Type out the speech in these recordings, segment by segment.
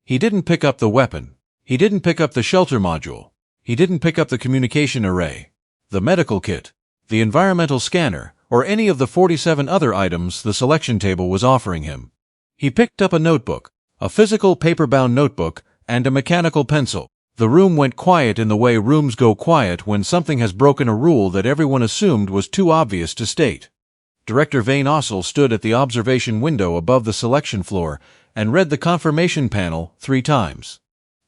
He didn't pick up the weapon. He didn't pick up the shelter module. He didn't pick up the communication array, the medical kit, the environmental scanner, or any of the 47 other items the selection table was offering him. He picked up a notebook, a physical paper-bound notebook, and a mechanical pencil. The room went quiet in the way rooms go quiet when something has broken a rule that everyone assumed was too obvious to state. Director Vane Ossel stood at the observation window above the selection floor and read the confirmation panel 3 times.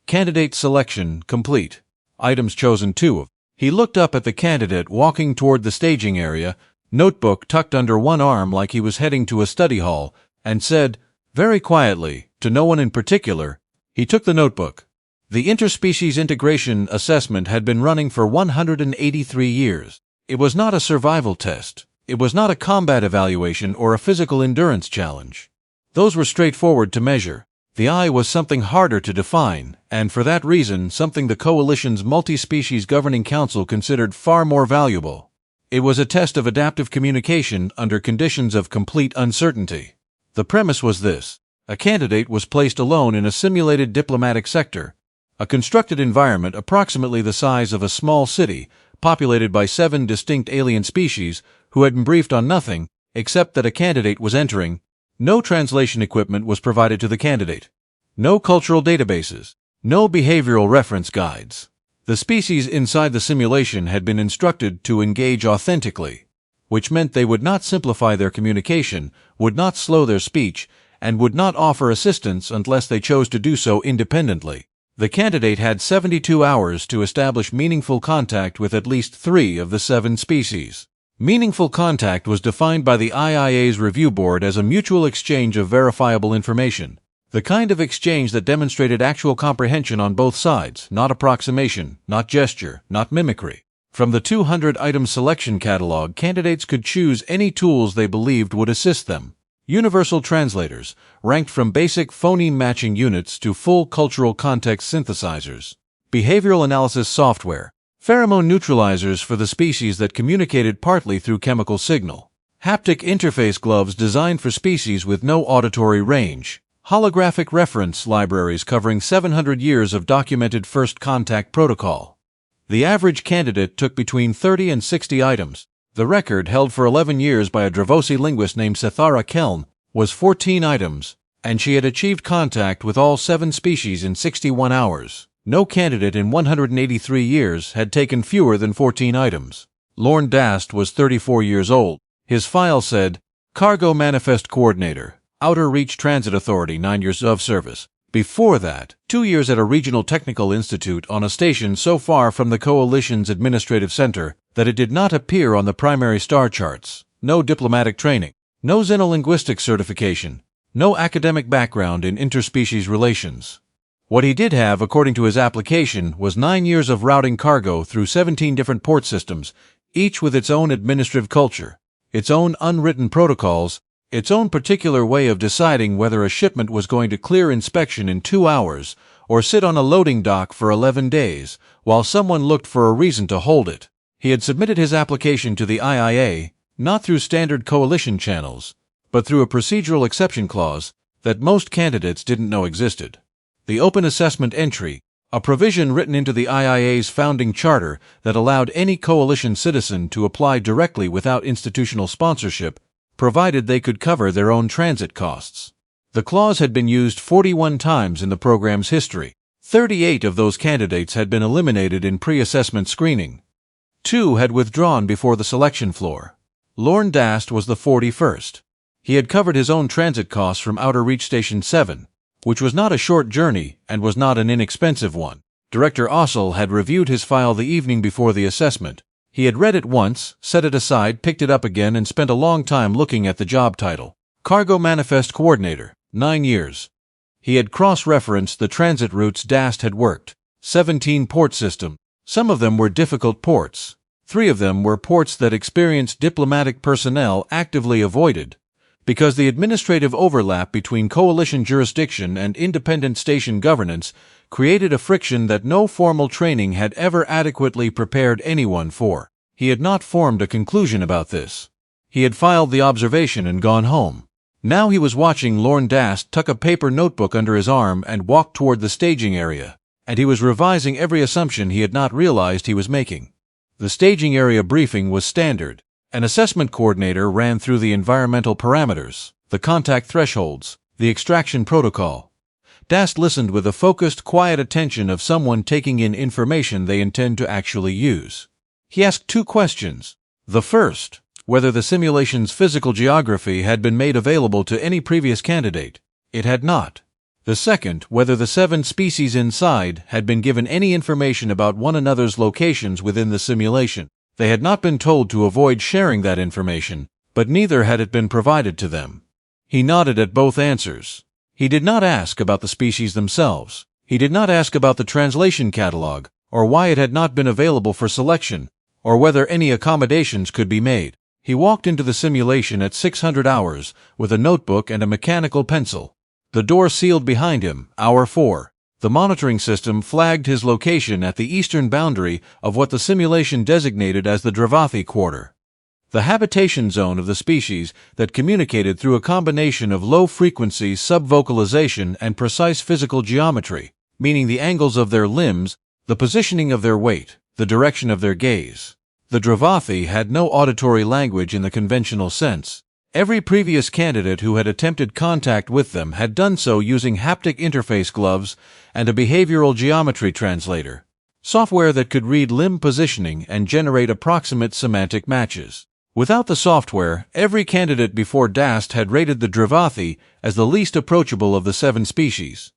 Candidate selection complete. Items chosen 2 of. He looked up at the candidate walking toward the staging area, notebook tucked under one arm like he was heading to a study hall, and said, very quietly, to no one in particular, he took the notebook. The interspecies integration assessment had been running for 183 years. It was not a survival test. It was not a combat evaluation or a physical endurance challenge. Those were straightforward to measure. The eye was something harder to define, and for that reason something the Coalition's Multi-Species Governing Council considered far more valuable. It was a test of adaptive communication under conditions of complete uncertainty. The premise was this. A candidate was placed alone in a simulated diplomatic sector, a constructed environment approximately the size of a small city, populated by 7 distinct alien species who had been briefed on nothing except that a candidate was entering. No translation equipment was provided to the candidate. No cultural databases. No behavioral reference guides. The species inside the simulation had been instructed to engage authentically, which meant they would not simplify their communication, would not slow their speech, and would not offer assistance unless they chose to do so independently. The candidate had 72 hours to establish meaningful contact with at least 3 of the 7 species. Meaningful contact was defined by the IIA's review board as a mutual exchange of verifiable information, the kind of exchange that demonstrated actual comprehension on both sides, not approximation, not gesture, not mimicry. From the 200-item selection catalog, candidates could choose any tools they believed would assist them. Universal translators, ranked from basic phoneme matching units to full cultural context synthesizers. Behavioral analysis software. Pheromone neutralizers for the species that communicated partly through chemical signal. Haptic interface gloves designed for species with no auditory range. Holographic reference libraries covering 700 years of documented first contact protocol. The average candidate took between 30 and 60 items. The record, held for 11 years by a Dravosi linguist named Sethara Kelm, was 14 items, and she had achieved contact with all 7 species in 61 hours. No candidate in 183 years had taken fewer than 14 items. Lorne Dast was 34 years old. His file said, Cargo Manifest Coordinator, Outer Reach Transit Authority, 9 years of service. Before that, 2 years at a regional technical institute on a station so far from the Coalition's administrative center that it did not appear on the primary star charts. No diplomatic training. No xenolinguistics certification. No academic background in interspecies relations. What he did have, according to his application, was 9 years of routing cargo through 17 different port systems, each with its own administrative culture, its own unwritten protocols, its own particular way of deciding whether a shipment was going to clear inspection in 2 hours or sit on a loading dock for 11 days while someone looked for a reason to hold it. He had submitted his application to the IIA, not through standard coalition channels, but through a procedural exception clause that most candidates didn't know existed. The Open Assessment Entry, a provision written into the IIA's founding charter that allowed any coalition citizen to apply directly without institutional sponsorship, provided they could cover their own transit costs. The clause had been used 41 times in the program's history. 38 of those candidates had been eliminated in pre-assessment screening. 2 had withdrawn before the selection floor. Lorne Dast was the 41st. He had covered his own transit costs from Outer Reach Station 7, which was not a short journey and was not an inexpensive one. Director Ossel had reviewed his file the evening before the assessment. He had read it once, set it aside, picked it up again, and spent a long time looking at the job title. Cargo Manifest Coordinator, 9 years. He had cross-referenced the transit routes Dast had worked. 17 port systems. Some of them were difficult ports. 3 of them were ports that experienced diplomatic personnel actively avoided, because the administrative overlap between coalition jurisdiction and independent station governance created a friction that no formal training had ever adequately prepared anyone for. He had not formed a conclusion about this. He had filed the observation and gone home. Now he was watching Lorne Dast tuck a paper notebook under his arm and walk toward the staging area, and he was revising every assumption he had not realized he was making. The staging area briefing was standard. An assessment coordinator ran through the environmental parameters, the contact thresholds, the extraction protocol. Dast listened with the focused, quiet attention of someone taking in information they intend to actually use. He asked 2 questions. The first, whether the simulation's physical geography had been made available to any previous candidate. It had not. The second, whether the 7 species inside had been given any information about one another's locations within the simulation. They had not been told to avoid sharing that information, but neither had it been provided to them. He nodded at both answers. He did not ask about the species themselves. He did not ask about the translation catalog, or why it had not been available for selection, or whether any accommodations could be made. He walked into the simulation at 600 hours with a notebook and a mechanical pencil. The door sealed behind him, hour 4. The monitoring system flagged his location at the eastern boundary of what the simulation designated as the Dravathi Quarter, the habitation zone of the species that communicated through a combination of low-frequency subvocalization and precise physical geometry, meaning the angles of their limbs, the positioning of their weight, the direction of their gaze. The Dravathi had no auditory language in the conventional sense. Every previous candidate who had attempted contact with them had done so using haptic interface gloves and a behavioral geometry translator, software that could read limb positioning and generate approximate semantic matches. Without the software, every candidate before Dast had rated the Dravathi as the least approachable of the 7 species,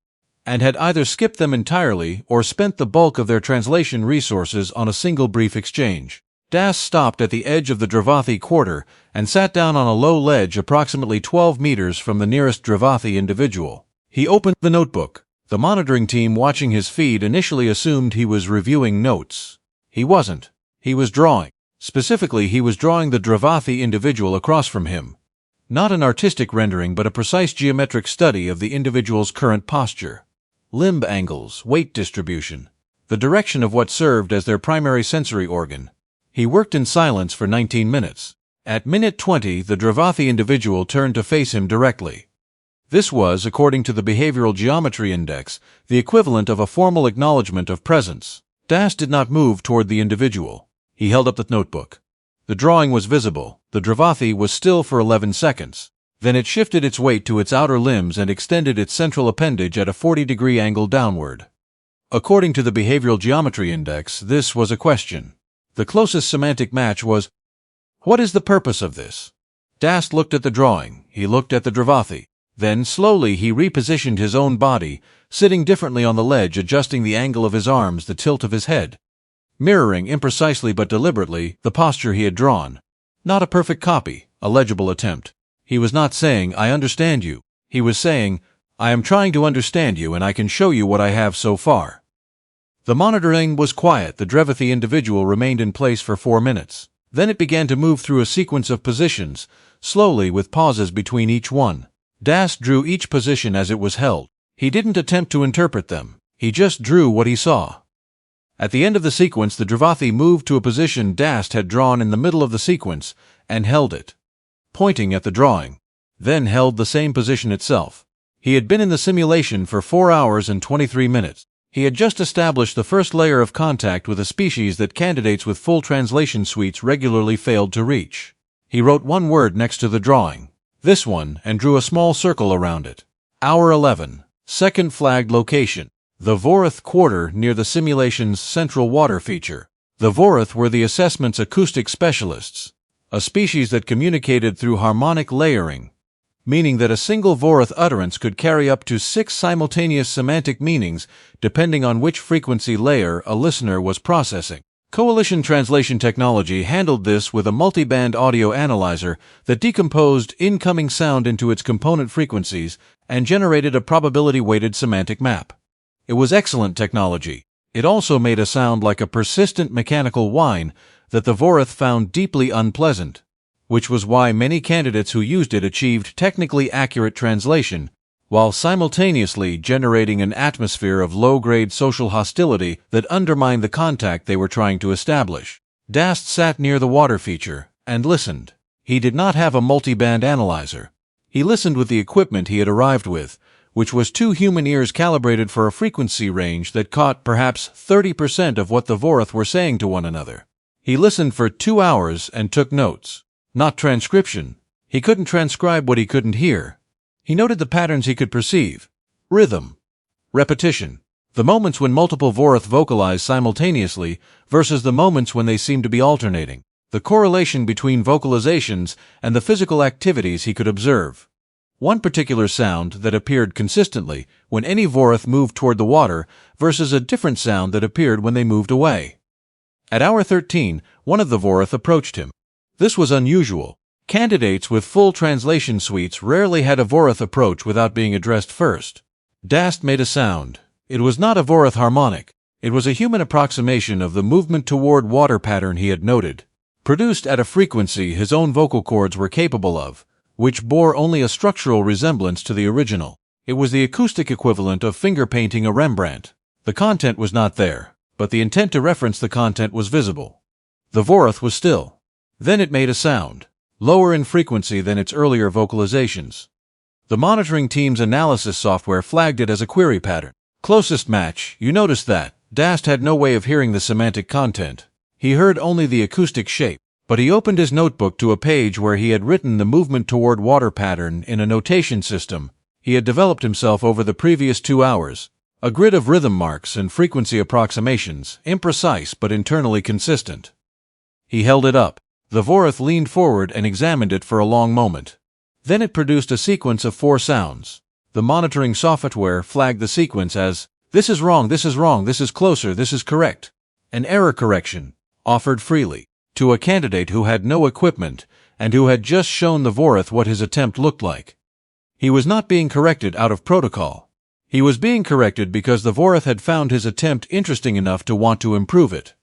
and had either skipped them entirely or spent the bulk of their translation resources on a single brief exchange. Dast stopped at the edge of the Dravathi Quarter and sat down on a low ledge approximately 12 meters from the nearest Dravathi individual. He opened the notebook. The monitoring team watching his feed initially assumed he was reviewing notes. He wasn't. He was drawing. Specifically, he was drawing the Dravathi individual across from him. Not an artistic rendering, but a precise geometric study of the individual's current posture, limb angles, weight distribution, the direction of what served as their primary sensory organ. He worked in silence for 19 minutes. At minute 20, the Dravathi individual turned to face him directly. This was, according to the Behavioral Geometry Index, the equivalent of a formal acknowledgement of presence. Dast did not move toward the individual. He held up the notebook. The drawing was visible. The Dravathi was still for 11 seconds. Then it shifted its weight to its outer limbs and extended its central appendage at a 40-degree angle downward. According to the Behavioral Geometry Index, this was a question. The closest semantic match was, "What is the purpose of this?" Dast looked at the drawing. He looked at the Dravathi. Then, slowly, he repositioned his own body, sitting differently on the ledge, adjusting the angle of his arms, the tilt of his head, mirroring, imprecisely but deliberately, the posture he had drawn. Not a perfect copy, a legible attempt. He was not saying, "I understand you." He was saying, "I am trying to understand you, and I can show you what I have so far." The monitoring was quiet. The Dravathi individual remained in place for 4 minutes. Then it began to move through a sequence of positions, slowly with pauses between each one. Dast drew each position as it was held. He didn't attempt to interpret them. He just drew what he saw. At the end of the sequence, the Dravathi moved to a position Dast had drawn in the middle of the sequence and held it, pointing at the drawing, then held the same position itself. He had been in the simulation for 4 hours and 23 minutes. He had just established the first layer of contact with a species that candidates with full translation suites regularly failed to reach. He wrote one word next to the drawing, "This one," and drew a small circle around it. Hour 11. Second flagged location. The Vorath Quarter near the simulation's central water feature. The Vorath were the assessment's acoustic specialists, a species that communicated through harmonic layering, meaning that a single Vorath utterance could carry up to 6 simultaneous semantic meanings depending on which frequency layer a listener was processing. Coalition translation technology handled this with a multiband audio analyzer that decomposed incoming sound into its component frequencies and generated a probability-weighted semantic map. It was excellent technology. It also made a sound like a persistent mechanical whine that the Vorath found deeply unpleasant, which was why many candidates who used it achieved technically accurate translation, while simultaneously generating an atmosphere of low-grade social hostility that undermined the contact they were trying to establish. Dast sat near the water feature and listened. He did not have a multiband analyzer. He listened with the equipment he had arrived with, which was 2 human ears calibrated for a frequency range that caught perhaps 30% of what the Vorath were saying to one another. He listened for 2 hours and took notes. Not transcription. He couldn't transcribe what he couldn't hear. He noted the patterns he could perceive. Rhythm. Repetition. The moments when multiple Vorath vocalize simultaneously versus the moments when they seem to be alternating. The correlation between vocalizations and the physical activities he could observe. One particular sound that appeared consistently when any Vorath moved toward the water versus a different sound that appeared when they moved away. At hour 13, one of the Vorath approached him. This was unusual. Candidates with full translation suites rarely had a Vorath approach without being addressed first. Dast made a sound. It was not a Vorath harmonic. It was a human approximation of the movement toward water pattern he had noted, produced at a frequency his own vocal cords were capable of, which bore only a structural resemblance to the original. It was the acoustic equivalent of finger painting a Rembrandt. The content was not there, but the intent to reference the content was visible. The Vorath was still. Then it made a sound, lower in frequency than its earlier vocalizations. The monitoring team's analysis software flagged it as a query pattern. Closest match, you noticed that. Dast had no way of hearing the semantic content. He heard only the acoustic shape, but he opened his notebook to a page where he had written the movement toward water pattern in a notation system he had developed himself over the previous 2 hours. A grid of rhythm marks and frequency approximations, imprecise but internally consistent. He held it up. The Vorath leaned forward and examined it for a long moment. Then it produced a sequence of 4 sounds. The monitoring software flagged the sequence as, "This is wrong, this is wrong, this is closer, this is correct." An error correction, offered freely, to a candidate who had no equipment and who had just shown the Vorath what his attempt looked like. He was not being corrected out of protocol. He was being corrected because the Vorath had found his attempt interesting enough to want to improve it.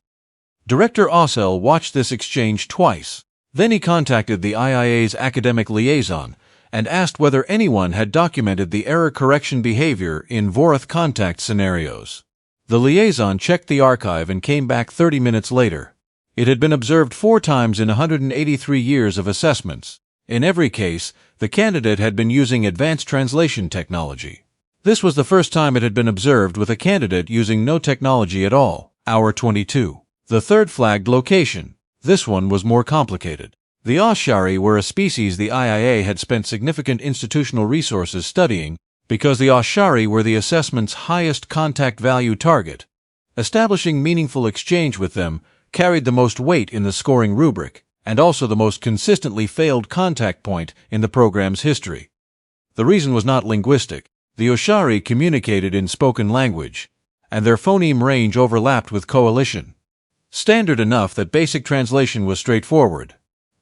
Director Ossel watched this exchange twice. Then he contacted the IIA's academic liaison and asked whether anyone had documented the error correction behavior in Vorath contact scenarios. The liaison checked the archive and came back 30 minutes later. It had been observed 4 times in 183 years of assessments. In every case, the candidate had been using advanced translation technology. This was the first time it had been observed with a candidate using no technology at all. Hour 22. The third flagged location. This one was more complicated. The Oshari were a species the IIA had spent significant institutional resources studying because the Oshari were the assessment's highest contact value target. Establishing meaningful exchange with them carried the most weight in the scoring rubric, and also the most consistently failed contact point in the program's history. The reason was not linguistic. The Oshari communicated in spoken language, and their phoneme range overlapped with coalition. Standard enough that basic translation was straightforward.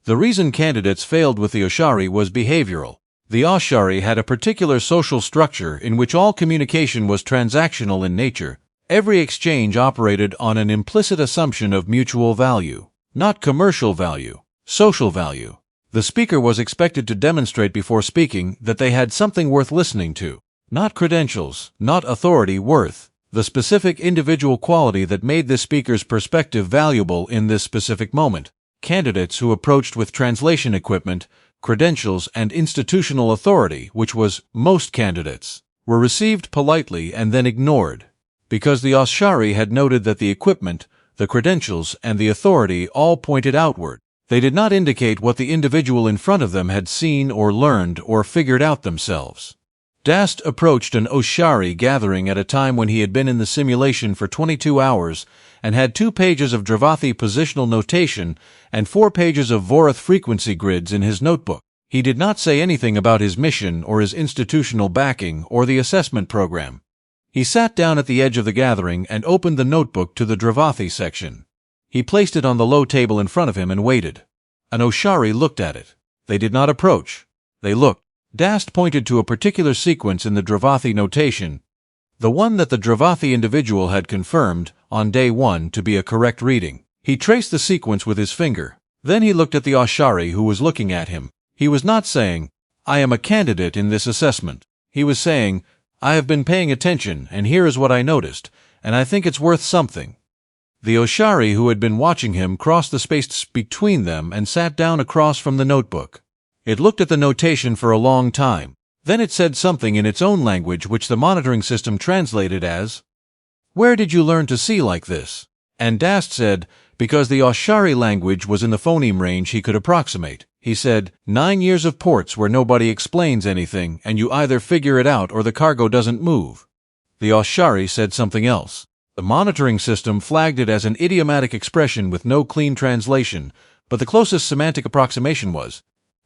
The reason candidates failed with the Oshari was behavioral. The Oshari had a particular social structure in which all communication was transactional in nature. Every exchange operated on an implicit assumption of mutual value, not commercial value, social value. The speaker was expected to demonstrate before speaking that they had something worth listening to, not credentials, not authority, worth, the specific individual quality that made this speaker's perspective valuable in this specific moment. Candidates who approached with translation equipment, credentials, and institutional authority, which was most candidates, were received politely and then ignored, because the Oshari had noted that the equipment, the credentials, and the authority all pointed outward. They did not indicate what the individual in front of them had seen or learned or figured out themselves. Dast approached an Oshari gathering at a time when he had been in the simulation for 22 hours and had 2 pages of Dravathi positional notation and 4 pages of Vorath frequency grids in his notebook. He did not say anything about his mission or his institutional backing or the assessment program. He sat down at the edge of the gathering and opened the notebook to the Dravathi section. He placed it on the low table in front of him and waited. An Oshari looked at it. They did not approach. They looked. Dast pointed to a particular sequence in the Dravathi notation, the one that the Dravathi individual had confirmed on day 1 to be a correct reading. He traced the sequence with his finger. Then he looked at the Oshari who was looking at him. He was not saying, "I am a candidate in this assessment." He was saying, "I have been paying attention, and here is what I noticed, and I think it's worth something." The Oshari who had been watching him crossed the space between them and sat down across from the notebook. It looked at the notation for a long time. Then it said something in its own language which the monitoring system translated as, "Where did you learn to see like this?" And Dast said, because the Oshari language was in the phoneme range he could approximate. He said, 9 years of ports where nobody explains anything and you either figure it out or the cargo doesn't move. The Oshari said something else. The monitoring system flagged it as an idiomatic expression with no clean translation, but the closest semantic approximation was,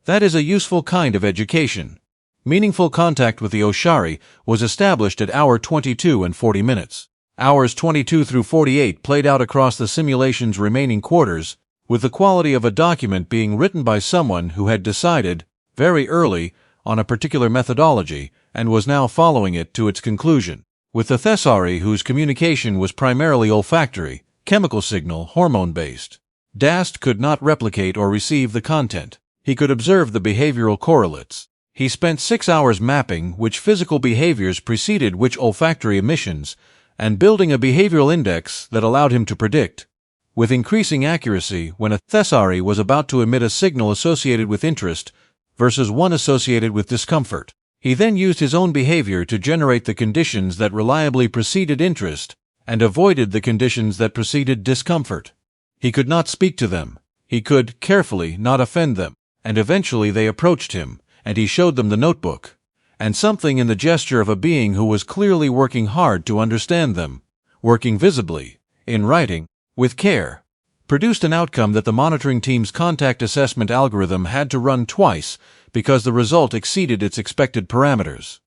"That is a useful kind of education." Meaningful contact with the Oshari was established at hour 22 and 40 minutes. Hours 22 through 48 played out across the simulation's remaining quarters, with the quality of a document being written by someone who had decided, very early, on a particular methodology and was now following it to its conclusion. With the Thessari, whose communication was primarily olfactory, chemical signal, hormone-based, Dast could not replicate or receive the content. He could observe the behavioral correlates. He spent 6 hours mapping which physical behaviors preceded which olfactory emissions, and building a behavioral index that allowed him to predict, with increasing accuracy, when a Thessari was about to emit a signal associated with interest versus one associated with discomfort. He then used his own behavior to generate the conditions that reliably preceded interest and avoided the conditions that preceded discomfort. He could not speak to them. He could, carefully, not offend them, and eventually they approached him, and he showed them the notebook. And something in the gesture of a being who was clearly working hard to understand them, working visibly, in writing, with care, produced an outcome that the monitoring team's contact assessment algorithm had to run twice because the result exceeded its expected parameters.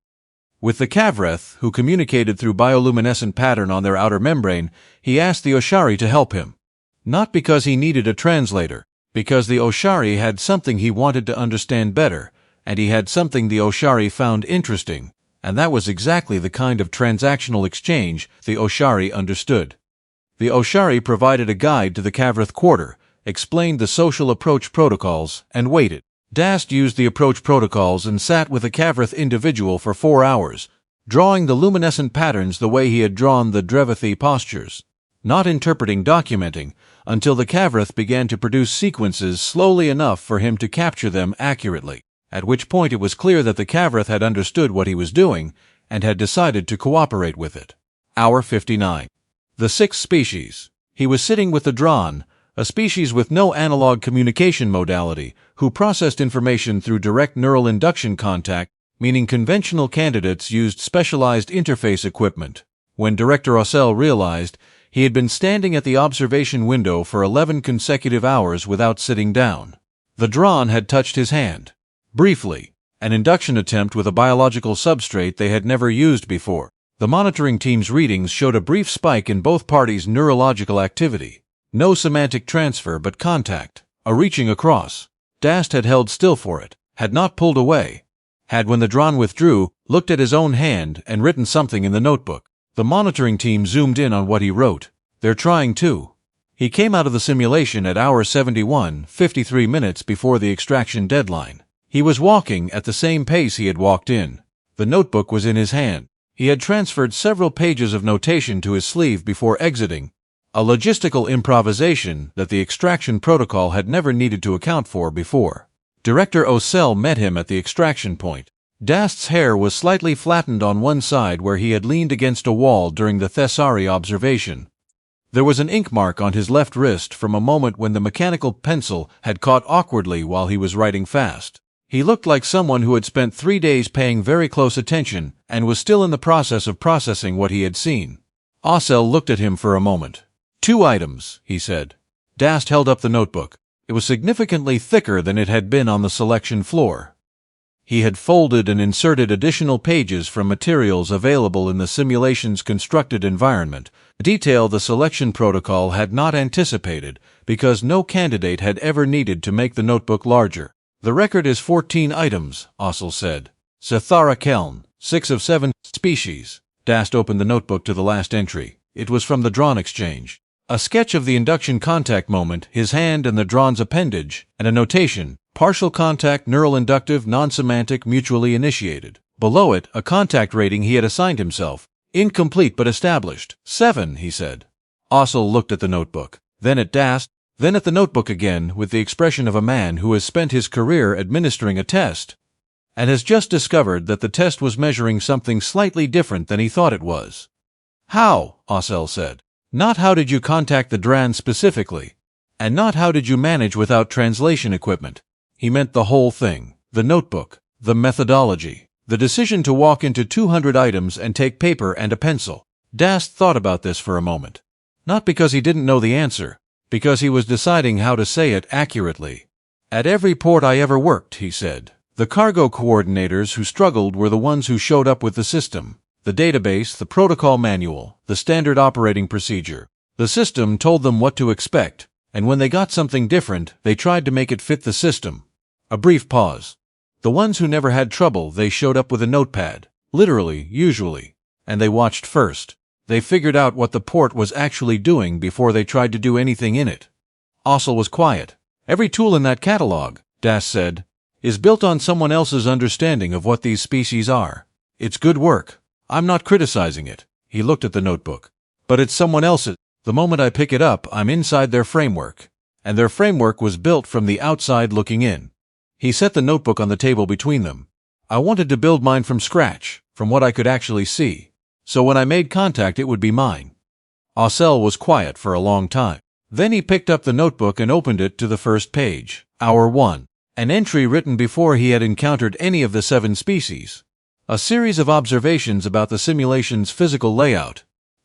With the Kavreth, who communicated through bioluminescent pattern on their outer membrane, he asked the Oshari to help him. Not because he needed a translator, because the Oshari had something he wanted to understand better, and he had something the Oshari found interesting, and that was exactly the kind of transactional exchange the Oshari understood. The Oshari provided a guide to the Kavreth quarter, explained the social approach protocols, and waited. Dast used the approach protocols and sat with the Kavreth individual for 4 hours, drawing the luminescent patterns the way he had drawn the Drevathi postures, not interpreting, documenting, until the Kavreth began to produce sequences slowly enough for him to capture them accurately, at which point it was clear that the Kavreth had understood what he was doing and had decided to cooperate with it. Hour 59. The sixth species. He was sitting with the Dran, a species with no analog communication modality, who processed information through direct neural induction contact, meaning conventional candidates used specialized interface equipment. When Director Ossel realized, he had been standing at the observation window for 11 consecutive hours without sitting down. The Dran had touched his hand. Briefly, an induction attempt with a biological substrate they had never used before. The monitoring team's readings showed a brief spike in both parties' neurological activity. No semantic transfer but contact, a reaching across. Dast had held still for it, had not pulled away, had, when the Dran withdrew, looked at his own hand and written something in the notebook. The monitoring team zoomed in on what he wrote. "They're trying to." He came out of the simulation at hour 71, 53 minutes before the extraction deadline. He was walking at the same pace he had walked in. The notebook was in his hand. He had transferred several pages of notation to his sleeve before exiting, a logistical improvisation that the extraction protocol had never needed to account for before. Director Ossel met him at the extraction point. Dast's hair was slightly flattened on one side where he had leaned against a wall during the Thessari observation. There was an ink mark on his left wrist from a moment when the mechanical pencil had caught awkwardly while he was writing fast. He looked like someone who had spent 3 days paying very close attention and was still in the process of processing what he had seen. Ossel looked at him for a moment. "2 items," he said. Dast held up the notebook. It was significantly thicker than it had been on the selection floor. He had folded and inserted additional pages from materials available in the simulation's constructed environment, a detail the selection protocol had not anticipated because no candidate had ever needed to make the notebook larger. "The record is 14 items," Ossel said. "Sethara Keln, 6 of 7 species." Dast opened the notebook to the last entry. It was from the Dran exchange. A sketch of the induction contact moment, his hand and the Dran's appendage, and a notation, partial contact, neural inductive, non-semantic, mutually initiated. Below it, a contact rating he had assigned himself. "Incomplete but established. 7, he said. Ossel looked at the notebook, then at Dast. Then at the notebook again with the expression of a man who has spent his career administering a test and has just discovered that the test was measuring something slightly different than he thought it was. How? Ossel said. Not how did you contact the Dran specifically, and not how did you manage without translation equipment. He meant the whole thing, the notebook, the methodology, the decision to walk into 200 items and take paper and a pencil. Dast thought about this for a moment. Not because he didn't know the answer, because he was deciding how to say it accurately. At every port I ever worked, he said, the cargo coordinators who struggled were the ones who showed up with the system, the database, the protocol manual, the standard operating procedure. The system told them what to expect, and when they got something different, they tried to make it fit the system. A brief pause. The ones who never had trouble, they showed up with a notepad, literally, usually, and they watched first. They figured out what the port was actually doing before they tried to do anything in it. Ossel was quiet. Every tool in that catalog, Das said, is built on someone else's understanding of what these species are. It's good work. I'm not criticizing it. He looked at the notebook. But it's someone else's. The moment I pick it up, I'm inside their framework. And their framework was built from the outside looking in. He set the notebook on the table between them. I wanted to build mine from scratch, from what I could actually see. So when I made contact, it would be mine. Ossel was quiet for a long time. Then he picked up the notebook and opened it to the first page. Hour 1. An entry written before he had encountered any of the 7 species. A series of observations about the simulation's physical layout,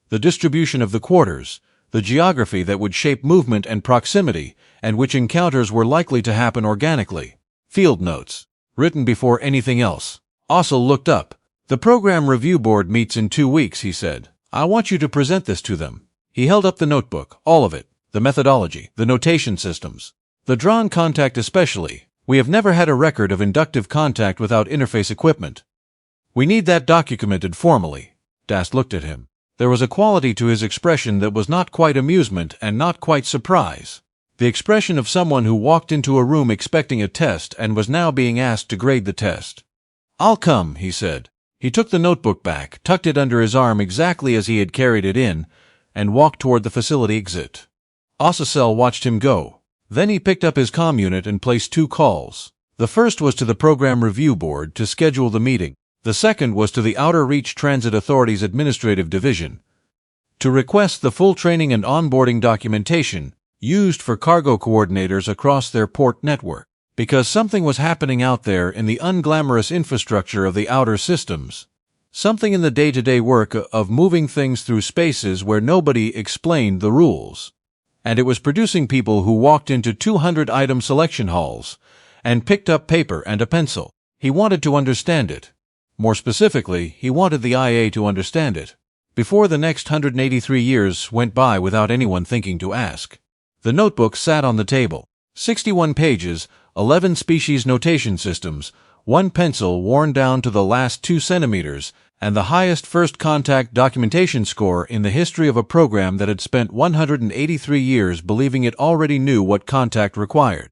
the distribution of the quarters, the geography that would shape movement and proximity, and which encounters were likely to happen organically. Field notes. Written before anything else. Ossel looked up. The program review board meets in 2 weeks, he said. I want you to present this to them. He held up the notebook, all of it, the methodology, the notation systems, the drawn contact especially. We have never had a record of inductive contact without interface equipment. We need that documented formally. Dast looked at him. There was a quality to his expression that was not quite amusement and not quite surprise. The expression of someone who walked into a room expecting a test and was now being asked to grade the test. I'll come, he said. He took the notebook back, tucked it under his arm exactly as he had carried it in, and walked toward the facility exit. Ossel watched him go. Then he picked up his comm unit and placed 2 calls. The first was to the Program Review Board to schedule the meeting. The second was to the Outer Reach Transit Authority's Administrative Division to request the full training and onboarding documentation used for cargo coordinators across their port network, because something was happening out there in the unglamorous infrastructure of the outer systems. Something in the day-to-day work of moving things through spaces where nobody explained the rules. And it was producing people who walked into 200-item selection halls and picked up paper and a pencil. He wanted to understand it. More specifically, he wanted the IA to understand it, before the next 183 years went by without anyone thinking to ask. The notebook sat on the table. 61 pages, 11 species notation systems, 1 pencil worn down to the last 2 centimeters, and the highest first contact documentation score in the history of a program that had spent 183 years believing it already knew what contact required.